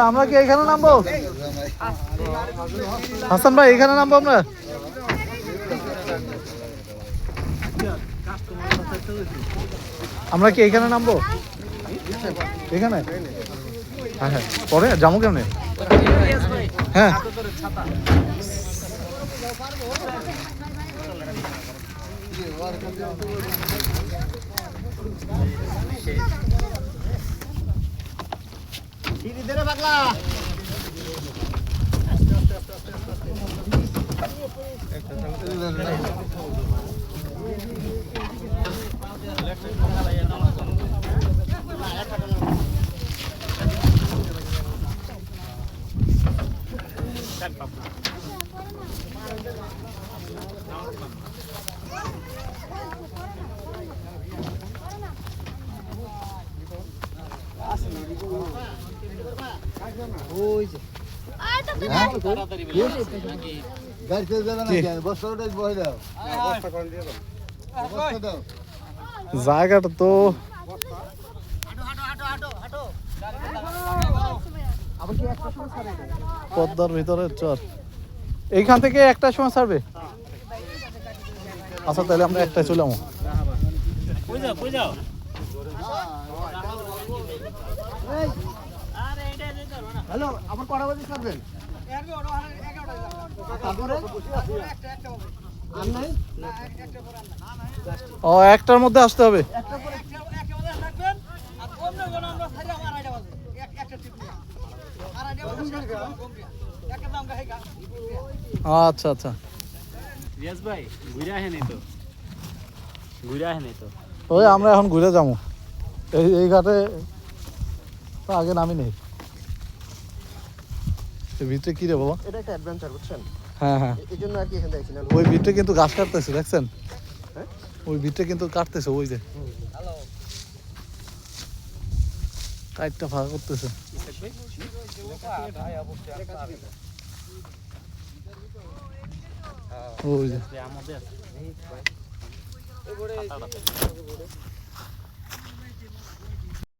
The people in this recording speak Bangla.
আমরা কি এখানে নামবো? হাসান ভাই এখানে নামবো আমরা? আমরা কি এখানে নামবো? এখানে? হ্যাঁ হ্যাঁ, পরে যাবো কেমনে? হ্যাঁ জায়গাটা তো পদ্মার ভিতরে চর, এইখান থেকে একটা সময় ছাড়বে। আচ্ছা তাহলে আমরা একটা চলে যাবো। হ্যালো, আমার কটা বাজে ছাড়বেন? ও একটার মধ্যে আসতে হবে। আচ্ছা আচ্ছা, ওই আমরা এখন ঘুরে যাবো। এই ঘাটে তো আগে নামি নেই। ভিতরে কি রে বলো? এটা একটা অ্যাডভেঞ্চার, বুঝছেন? হ্যাঁ হ্যাঁ, এই জন্য আর কি এখানে দেখছিলাম। ওই ভিতরে কিন্তু গাছ কাটতেছে, দেখছেন? ওই ভিতরে কিন্তু কাটতেছে, ওই যে কাইটটা ফাঁকা করতেছে। ওই যে